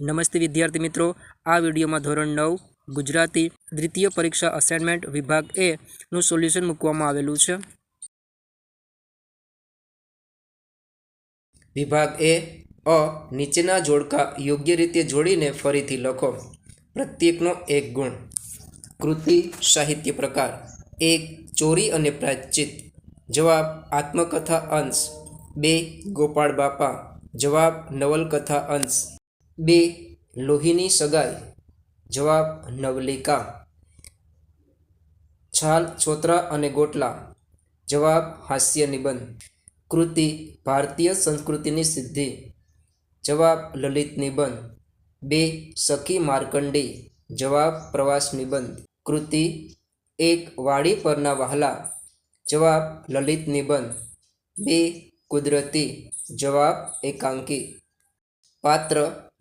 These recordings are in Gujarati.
નમસ્તે વિદ્યાર્થી મિત્રો, આ વિડીયોમાં ધોરણ 9 ગુજરાતી દ્વિતીય પરીક્ષા અસાઇનમેન્ટ વિભાગ એ નું સોલ્યુશન મૂકવામાં આવેલું છે। વિભાગ એ નીચેના જોડકા યોગ્ય રીતે જોડીને ફરીથી લખો। પ્રત્યેકનો એક ગુણ। કૃતિ સાહિત્ય પ્રકાર। 1 ચોરી અને પ્રાયશ્ચિત। જવાબ આત્મકથા અંશ। 2 ગોપાળ બાપા। જવાબ નવલકથા અંશ। 2 લોહીની સગાઈ। જવાબ નવલિકા। છાલ છોતરા અને ગોટલા। જવાબ હાસ્ય નિબંધ। કૃતિ ભારતીય સંસ્કૃતિની સિદ્ધિ। જવાબ લલિત નિબંધ। 2 સખી માર્કંડી। જવાબ પ્રવાસ નિબંધ। કૃતિ 1 વાડી પરના વહાલા। જવાબ લલિત નિબંધ। 2 કુદરતી। જવાબ એકાંકી। પાત્ર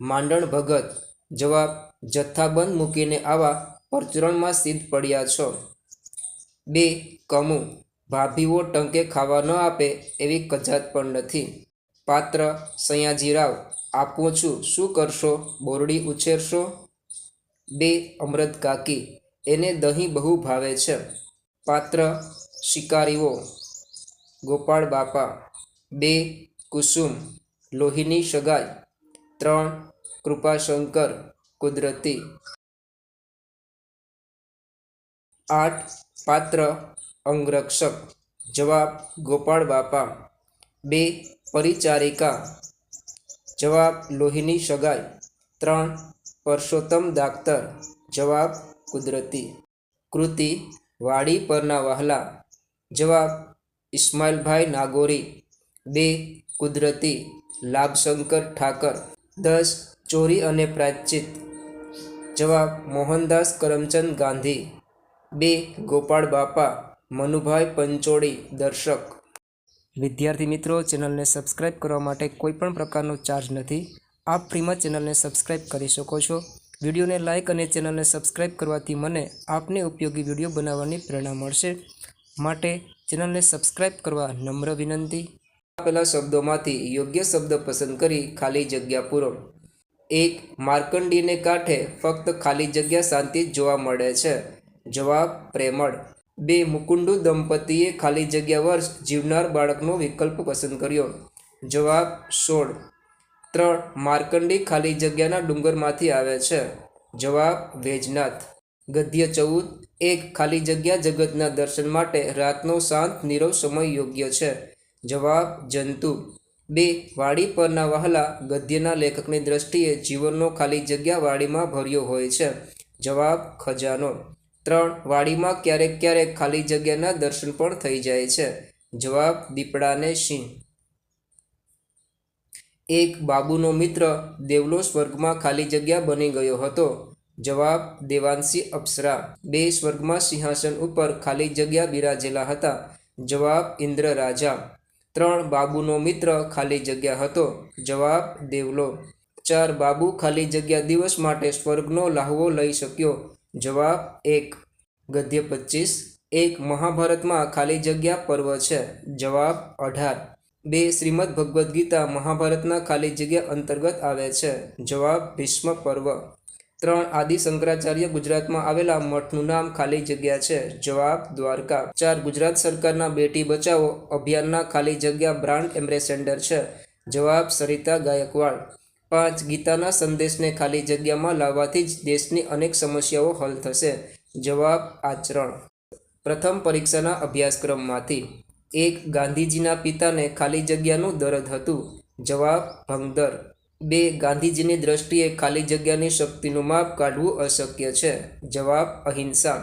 માંડણ ભગત। જવાબ જથ્થાબંધ મૂકીને આવા પરચુરણમાં સિદ્ધ પડ્યા છો। 2 કમુ ભાભીઓ ટંકે ખાવા ન આપે એવી કજાત પણ નથી। પાત્ર સયાજીરાવ। આપું છું શું કરશો, બોરડી ઉછેરશો। 2 અમૃત કાકી। એને દહીં બહુ ભાવે છે। પાત્ર શિકારીઓ। ગોપાળ બાપા। 2 કુસુમ લોહીની સગાઈ। 3 કૃપાશંકર કુદરતી। 8 પાત્ર અંગરક્ષક। જવાબ ગોપાળ બાપા। 2 પરિચારિકા। જવાબ લોહીની સગાઈ। 3 પરસોત્તમ દાક્તર। જવાબ કુદરતી। કૃતિ વાડી પરના વહાલા। જવાબ ઇસ્માઇલભાઈ નાગોરી। 2 કુદરતી લાભશંકર ઠાકર। 10 ચોરી અને પ્રાયશ્ચિત। જવાબ મોહનદાસ કરમચંદ ગાંધી। 2 ગોપાળ બાપા મનુભાઈ પંચોળી દર્શક। વિદ્યાર્થી મિત્રો, ચેનલને સબસ્ક્રાઇબ કરવા માટે કોઈ પણ પ્રકારનો ચાર્જ નથી। આપ ફ્રીમાં ચેનલને સબસ્ક્રાઇબ કરી શકો છો। વિડીયોને લાઇક અને ચેનલને સબસ્ક્રાઇબ કરવાથી મને આપને ઉપયોગી વિડીયો બનાવવાની પ્રેરણા મળશે, માટે ચેનલને સબસ્ક્રાઇબ કરવા નમ્ર વિનંતી। આપેલા શબ્દોમાંથી યોગ્ય શબ્દ પસંદ કરી ખાલી જગ્યા પૂરો। 1 માર્કંડીને કાંઠે ફક્ત ખાલી જગ્યા શાંતિ જ જોવા મળે છે। જવાબ પ્રેમળ। 2 મુકુંડુ દંપતીએ ખાલી જગ્યા વર્ષ જીવનાર બાળકનો વિકલ્પ પસંદ કર્યો। જવાબ 16। 3 માર્કંડી ખાલી જગ્યાના ડુંગરમાંથી આવે છે। જવાબ વૈજનાથ। ગદ્ય 14 1 ખાલી જગ્યા જગતના દર્શન માટે રાતનો શાંત નીરવ સમય યોગ્ય છે। જવાબ જંતુ। 2 વાડી પરના વહાલા ગદ્યના લેખકની દ્રષ્ટિએ જીવનનો ખાલી જગ્યા વાડીમાં ભર્યો હોય છે। જવાબ ખજાનો। 3 વાડીમાં ક્યારેક ક્યારેક ખાલી જગ્યાના દર્શન પણ થઈ જાય છે। જવાબ દીપડાને સિંહ। 1 બાબુનો મિત્ર દેવલો સ્વર્ગમાં ખાલી જગ્યા બની ગયો હતો। જવાબ દેવાંશી અપ્સરા। 2 સ્વર્ગમાં સિંહાસન ઉપર ખાલી જગ્યા બિરાજેલા હતા। જવાબ ઇન્દ્ર રાજા। 3 બાબુનો મિત્ર ખાલી જગ્યા હતો। જવાબ દેવલો। 4 બાબુ ખાલી જગ્યા દિવસ માટે સ્વર્ગનો લાહવો લઈ શક્યો। જવાબ 1। ગદ્ય 25 1 મહાભારતમાં ખાલી જગ્યા પર્વ છે। જવાબ 18। 2 શ્રીમદ ભગવદ્ ગીતા મહાભારતના ખાલી જગ્યા અંતર્ગત આવે છે। જવાબ ભીષ્મ પર્વ। 3 આદિ શંકરાચાર્ય ગુજરાતમાં આવેલા મઠનું નામ ખાલી જગ્યા છે। જવાબ દ્વારકા। 4 ગુજરાત સરકારના બેટી બચાવો અભિયાનના ખાલી જગ્યા બ્રાન્ડ એમ્બેસેડર છે। જવાબ સરિતા ગાયકવાડ। 5 ગીતાના સંદેશને ખાલી જગ્યામાં લાવવાથી જ દેશની અનેક સમસ્યાઓ હલ થશે। જવાબ આચરણ। પ્રથમ પરીક્ષાના અભ્યાસક્રમમાંથી 1 ગાંધીજીના પિતાને ખાલી જગ્યાનું દર્દ હતું। જવાબ ભંગદર। 2 ગાંધીજીની દ્રષ્ટિએ ખાલી જગ્યાની શક્તિનું માપ કાઢવું અશક્ય છે। જવાબ અહિંસા।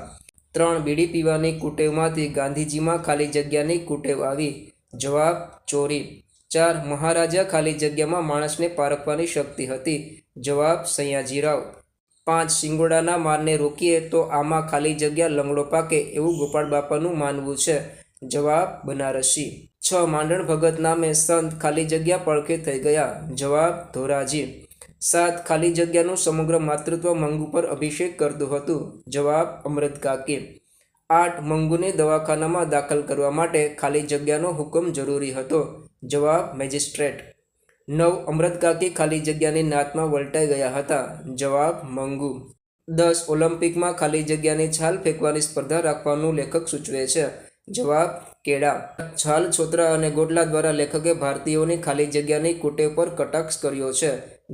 3 બીડી પીવાની કુટેવમાંથી ગાંધીજીમાં ખાલી જગ્યાની કુટેવ આવી। જવાબ ચોરી। 4 મહારાજા ખાલી જગ્યામાં માણસને પારખવાની શક્તિ હતી। જવાબ સયાજીરાવ। 5 શિંગોડાના મારને રોકીએ તો આમાં ખાલી જગ્યા લંગડો પાકે એવું ગોપાળ બાપાનું માનવું છે। જવાબ બનારસી। 6 માંડણ ભગત નામે સંત ખાલી જગ્યા પડખે થઈ ગયા। જવાબ ધોરાજી। 7 ખાલી જગ્યાનું સમગ્ર માતૃત્વ મંગુ પર અભિષેક કરતું હતું। જવાબ અમૃત કાકી। 8 મંગુને દવાખાનામાં દાખલ કરવા માટે ખાલી જગ્યાનો હુકમ જરૂરી હતો। જવાબ મેજિસ્ટ્રેટ। 9 અમૃતકાકી ખાલી જગ્યાની નાતમાં વલટાઈ ગયા હતા. જવાબ મંગુ. 10 ઓલિમ્પિકમાં ખાલી જગ્યાની છાલ ફેંકવાની સ્પર્ધા રાખવાનું લેખક સૂચવે છે. જવાબ કેળા. છાલ, છોતરા અને ગોટલા દ્વારા લેખકે ભારતીયોની ખાલી જગ્યાની કુટે પર કટાક્ષ કર્યો છે.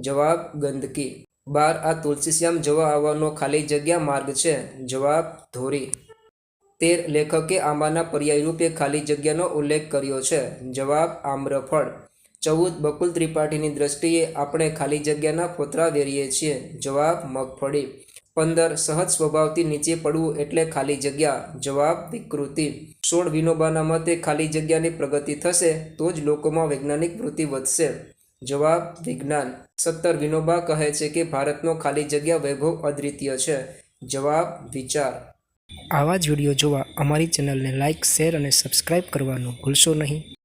જવાબ ગંદકી. 12 આ તુલસીશ્યામ જવા આવવાનો ખાલી જગ્યા માર્ગ છે. જવાબ ધોરી. 13 લેખકે આંબાના પર્યાય રૂપે ખાલી જગ્યાનો ઉલ્લેખ કર્યો છે. જવાબ આમ્રફળ. 14 બકુલ ત્રિપાઠીની દ્રષ્ટિએ આપણે ખાલી જગ્યાના ફોતરા વેરીએ છીએ. જવાબ મગફળી. 15 સહજ સ્વભાવથી નીચે પડવું એટલે ખાલી જગ્યા. જવાબ વિકૃતિ. 16 વિનોબાના મતે ખાલી જગ્યાની પ્રગતિ થશે તો જ લોકોમાં વૈજ્ઞાનિક વૃત્તિ વધશે. જવાબ વિજ્ઞાન. 17 વિનોબા કહે છે કે ભારતનો ખાલી જગ્યા વૈભવ અદ્વિતીય છે. જવાબ વિચાર. આવા જ વિડીયો જોવા અમારી ચેનલને લાઇક, શેર અને સબસ્ક્રાઇબ કરવાનું ભૂલશો નહીં.